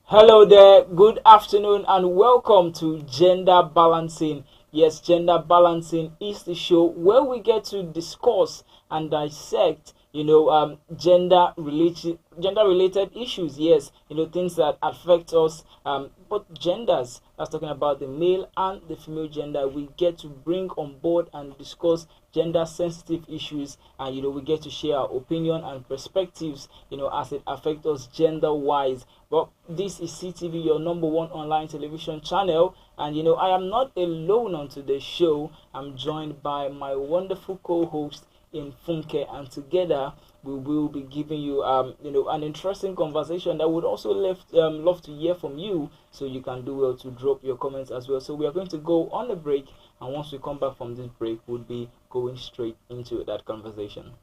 Hello there, good afternoon, and welcome to Gender Balancing. Yes, Gender Balancing is the show where we get to discuss and dissect, gender related issues. Yes, things that affect us, both genders. That's talking about the male and the female gender. We get to bring on board and discuss gender sensitive issues, and we get to share our opinion and perspectives, as it affects us gender wise. But this is CTV, your number one online television channel, and I am not alone on today's show. I'm joined by my wonderful co-host in Funke, and together we will be giving you an interesting conversation that would also love to hear from you, so you can do well to drop your comments as well. So we are going to go on a break, and once we come back from this break, we'll be going straight into that conversation.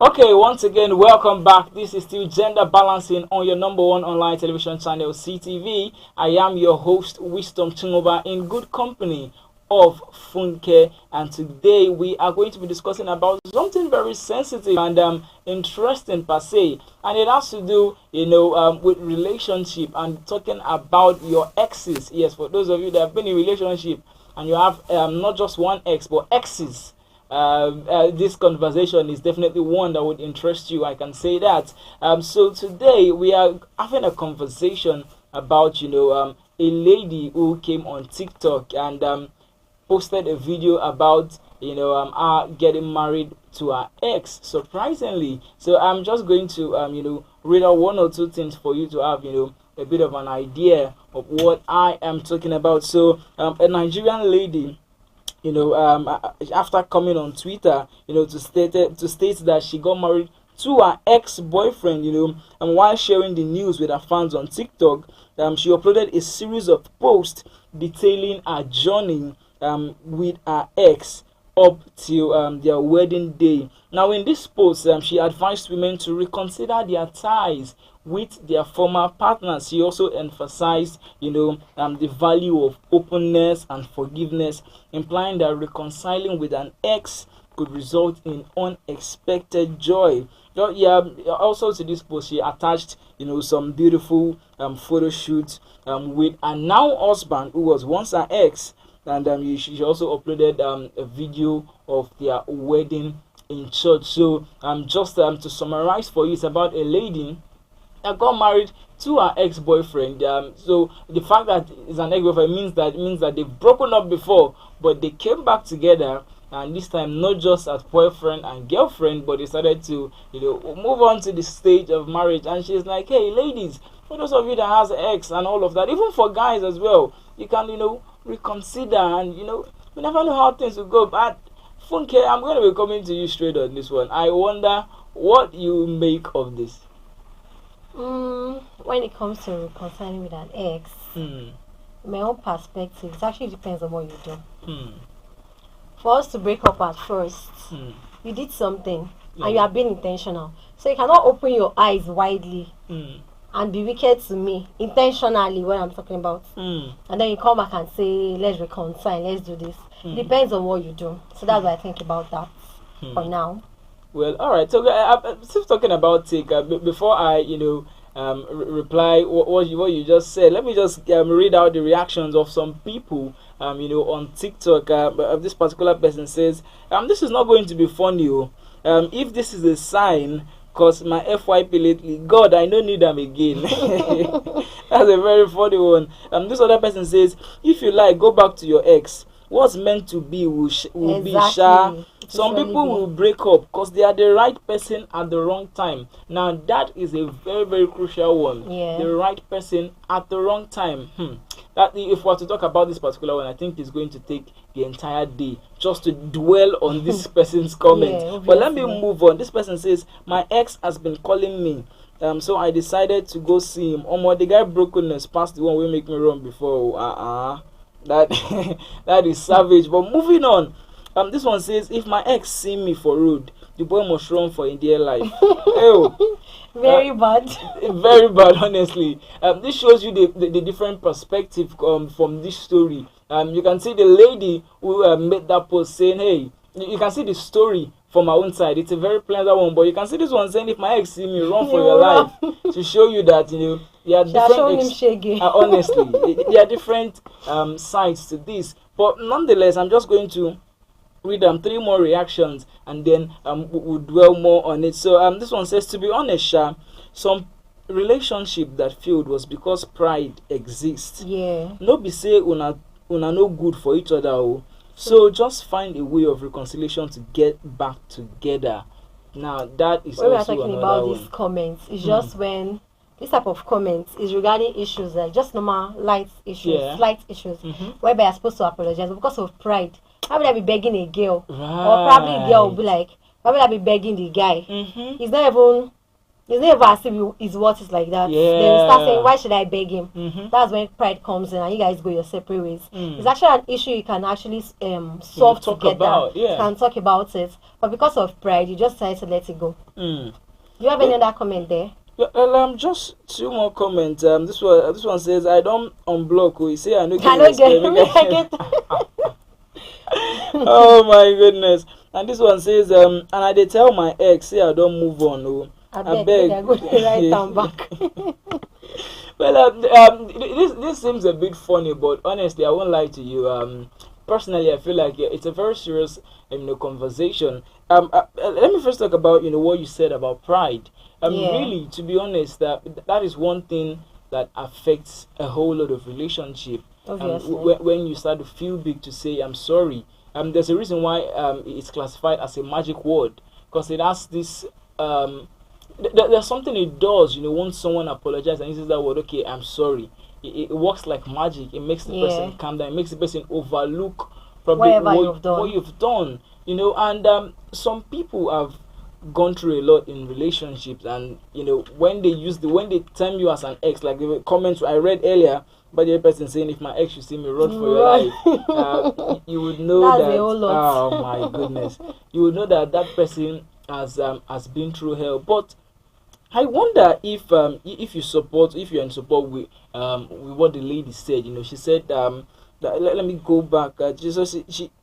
Okay, once again, welcome back. This is still Gender Balancing on your number one online television channel, CTV. I am your host, Wisdom Chingoba, in good company of Funke, and today we are going to be discussing about something very sensitive and interesting per se, and it has to do with relationship and talking about your exes. Yes, for those of you that have been in relationship and you have not just one ex but exes, this conversation is definitely one that would interest you, I can say that. So today we are having a conversation about a lady who came on TikTok and posted a video about her getting married to her ex, surprisingly. So I'm just going to read out one or two things for you to have a bit of an idea of what I am talking about. So a Nigerian lady, after coming on Twitter, to state that she got married to her ex-boyfriend, and while sharing the news with her fans on TikTok, she uploaded a series of posts detailing her journey with her ex up till their wedding day. Now, in this post, she advised women to reconsider their ties with their former partners. She also emphasized, the value of openness and forgiveness, implying that reconciling with an ex could result in unexpected joy. Also to this post, she attached, some beautiful photo shoots with a now husband who was once her ex, and she also uploaded a video of their wedding in church. So just to summarize for you, it's about a lady that got married to her ex-boyfriend. So the fact that it's an ex-boyfriend means that they've broken up before, but they came back together, and this time not just as boyfriend and girlfriend, but they started to move on to the stage of marriage. And she's like, hey ladies, for those of you that has ex and all of that, even for guys as well, you can reconsider, and we never know how things will go. But Funke, I'm going to be coming to you straight on this one. I wonder what you make of this. When it comes to reconciling with an ex, in my own perspective, it actually depends on what you do. For us to break up at first, you did something and you are being intentional. So you cannot open your eyes widely and be wicked to me intentionally, what I'm talking about. And then you come back and say, let's reconcile, let's do this. It depends on what you do. So that's what I think about that for now. Well, all right. So I'm still talking about Tik. Before I, reply what you just said. Let me just read out the reactions of some people. On TikTok. This particular person says, "This is not going to be funny. Oh. If this is a sign, cause my FYP lately, God, I don't need them again." That's a very funny one. This other person says, "If you like, go back to your ex. What's meant to be will be sha." Some people will break up because they are the right person at the wrong time. Now that is a very, very crucial one. Yeah. The right person at the wrong time. That if we are to talk about this particular one, I think it's going to take the entire day just to dwell on this person's comment. Yeah, but let me move on. This person says, "My ex has been calling me. So I decided to go see him. The guy brokenness past the one will make me run before. That that is savage." But moving on. This one says, "If my ex see me for road, the boy must run for India life." Very bad. Very bad, honestly. This shows you the different perspective from this story. You can see the lady who made that post saying, "Hey," you can see the story from my own side. It's a very pleasant one, but you can see this one saying, "If my ex see me, run for your life," to show you that there are different. Honestly, there are different sides to this. But nonetheless, I'm just going to read 3 more reactions and then we'll dwell more on it. So this one says, "To be honest, some relationship that failed was because pride exists. Yeah. No be say una no good for each other. Oh. So just find a way of reconciliation to get back together." Now that is when we are also talking another about one. these comments, it's just when this type of comments is regarding issues like just normal light issues, slight issues, whereby you're supposed to apologize, but because of pride. Why would I be begging a girl? Right. Or probably a girl will be like, why would I be begging the guy? It's not even as if his worth is like that. Yeah. Then you start saying, why should I beg him? That's when pride comes in and you guys go your separate ways. It's actually an issue you can actually solve together. You can talk about it. But because of pride, you just decide to let it go. Do you have any other comment there? Well, just 2 more comments. This one says, "I don't unblock." You say, "I know get Oh my goodness. And this one says, "And I did tell my ex, say I don't move on. Oh, I beg." I go right down back. Well, this seems a bit funny, but honestly, I won't lie to you. Personally, I feel like it's a very serious, conversation. Let me first talk about, what you said about pride. Really, to be honest, that is one thing that affects a whole lot of relationship. When you start to feel big to say, "I'm sorry." There's a reason why it's classified as a magic word, because it has this. There's something it does, once someone apologizes and uses that word, "Okay, I'm sorry." It works like magic. It makes the person calm down. It makes the person overlook probably what you've done. And some people have gone through a lot in relationships, and when they term you as an ex, like the comments I read earlier, but the person saying, "If my ex should see me, run for your life," you would know that. Oh my goodness, you would know that person has been through hell. But I wonder if you're in support with what the lady said. She said let me go back.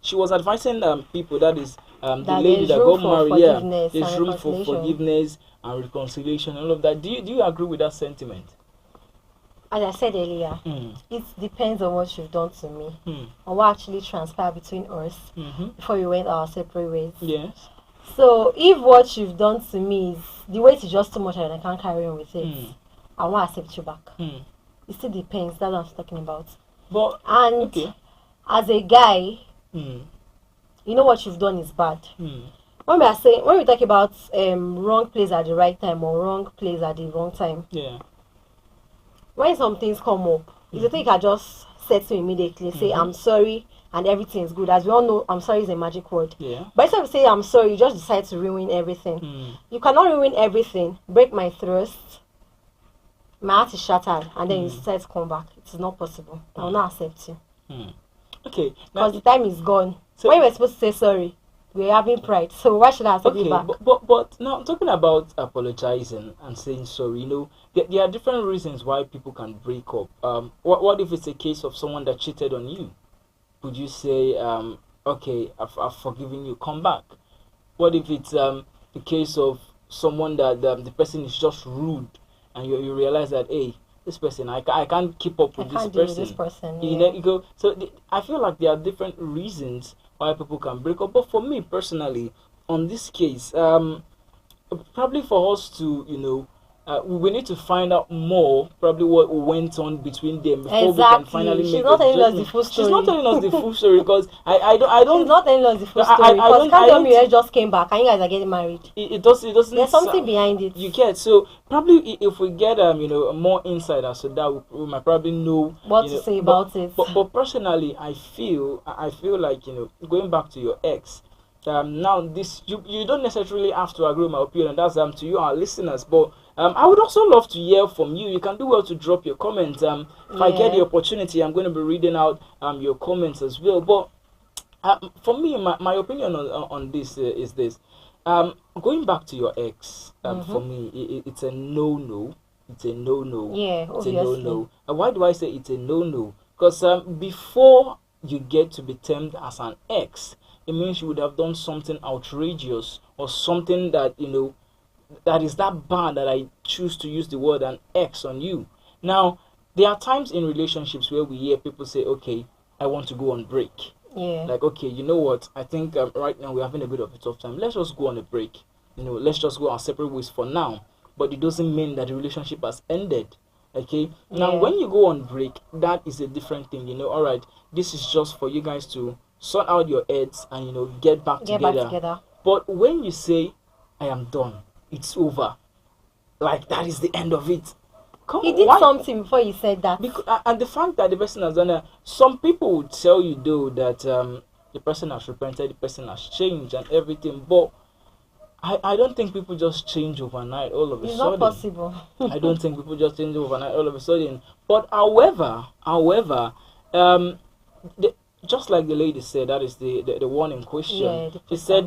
She was advising people, that is the lady that got married. There's room for forgiveness and reconciliation, all of that. Do you agree with that sentiment? As I said earlier, it depends on what you've done to me, on what actually transpired between us before we went our separate ways. Yes. So if what you've done to me is the weight is just too much and I can't carry on with it, I won't accept you back. It still depends. That's what I'm talking about. But as a guy, you know what you've done is bad. When we talk about wrong place at the right time or wrong place at the wrong time, when some things come up, if you think I just settle immediately, say I'm sorry and everything is good. As we all know, I'm sorry is a magic word. But instead of saying I'm sorry, you just decide to ruin everything. You cannot ruin everything, break my throat, my heart is shattered, and then you decide to come back. It is not possible. I will not accept you. Okay. Because the time is gone. So when you were supposed to say sorry, we were having pride. So why should I accept you back? But now talking about apologizing and saying sorry, there are different reasons why people can break up. What if it's a case of someone that cheated on you? Would you say, okay, I've forgiven you, come back? What if it's the case of someone that the person is just rude and you realize that, hey, this person, I can't keep up I with this can't deal with person. this person. You Yeah. know, you go. So I feel like there are different reasons why people can break up. But for me personally, on this case, probably for us to, we need to find out more, probably what went on between them before we can finally Exactly. She's make not a telling us the judgment. full She's not story. telling us the full story because I She's don't. not telling us the full I story because you can't I tell don't me you think guys just came back and you guys are getting married. it doesn't. There's something behind it. You get. So probably if we get more insight as to that, we might probably know What to say about it. But personally, I feel like, going back to your ex. Now this you don't necessarily have to agree with my opinion. That's to you, our listeners. But I would also love to hear from you. You can do well to drop your comments. If I get the Yeah. opportunity, I'm going to be reading out your comments as well. But for me, my opinion on this is this. Going back to your ex, for me, it's a no. It's a no. Yeah, It's a obviously. no. Why do I say it's a no? Because before you get to be termed as an ex, it means you would have done something outrageous or something that, that is that bad that I choose to use the word an ex on you. Now, there are times in relationships where we hear people say, okay, I want to go on break. Yeah. Like, okay, you know what? I think right now we're having a bit of a tough time. Let's just go on a break. Let's just go our separate ways for now. But it doesn't mean that the relationship has ended. Okay? Now, Yeah. when you go on break, that is a different thing. All right, this is just for you guys to sort out your heads and, get back Get back together. together. But when you say, I am done, it's over, like that is the end of it. Come He on, did why? something before he said that. Because, and the fact that the person has done it, some people would tell you though that the person has repented, the person has changed and everything, but I don't think people just change overnight all of a It's sudden. not possible. I don't think people just change overnight all of a sudden. But however, the, just like the lady said, that is the one in question. Yeah, She said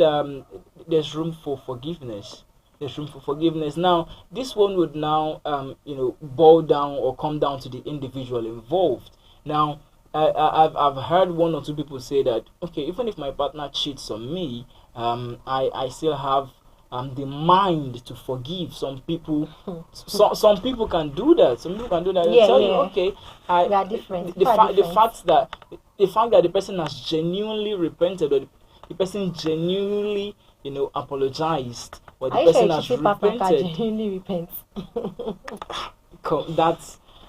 there's room for forgiveness. There's room for forgiveness. Now, this one would now boil down or come down to the individual involved. Now, I've heard one or two people say that, okay, even if my partner cheats on me, I still have the mind to forgive. Some people some people can do that. Some people can do that. They Yeah, tell you, yeah. okay, We are different. the People are fact different. the fact that the person has genuinely repented, or the person genuinely apologized, or the Are you sure person a has cheating partner can repented. genuinely repent?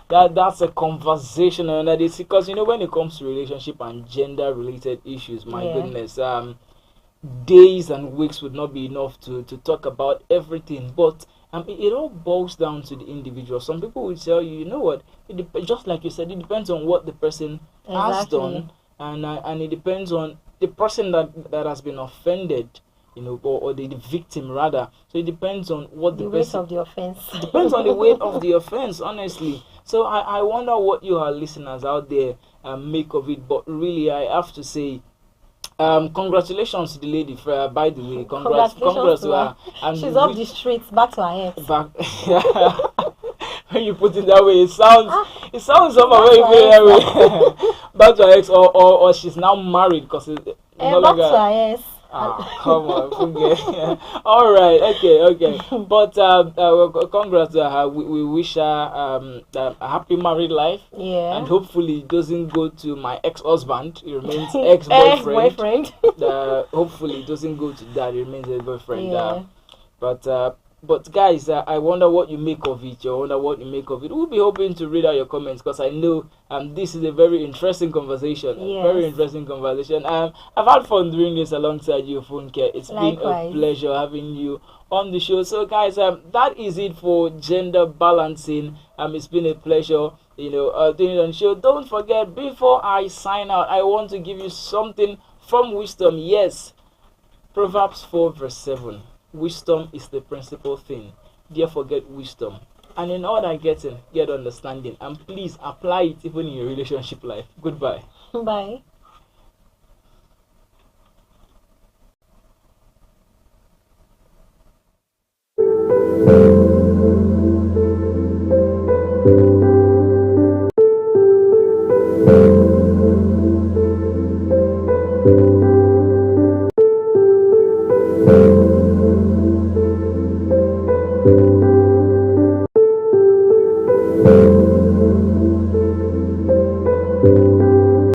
That's a conversation another day, because when it comes to relationship and gender related issues, my Yeah. goodness, days and weeks would not be enough to talk about everything. But it all boils down to the individual. Some people will tell you, you know what, just like you said, it depends on what the person has Exactly. done, and it depends on the person that has been offended, or the victim rather. So it depends on what The the weight person of the offense. depends on the weight of the offense, honestly. So I wonder what you, our listeners out there, make of it. But really, I have to say, congratulations to the lady. By the way, congrats Congratulations to to her. her. And She's off the streets, back to her ex. back. When you put it that way, it sounds somehow Back very to her very ex. way. Back to her ex, or she's now married because it's no Back to longer. her ex. Come on, forget. All right, okay. But well, congrats to her. We wish her a happy married life, Yeah. and hopefully it doesn't go to my ex-husband. It remains ex-boyfriend. Ex-boyfriend. Hopefully it doesn't go to that. It remains ex-boyfriend. Yeah. But guys, I wonder what you make of it. I wonder what you make of it. We'll be hoping to read out your comments, because I know this is a very interesting conversation. Yes. Very interesting conversation. I've had fun doing this alongside you, Funke. It's been a Likewise. pleasure having you on the show. So guys, that is it for gender balancing. It's been a pleasure, doing it on the show. Don't forget, before I sign out, I want to give you something from wisdom. Yes, Proverbs 4 verse 7. Wisdom is the principal thing. Therefore, get wisdom. And in all that getting, get understanding. And please apply it even in your relationship life. Goodbye. Bye. you.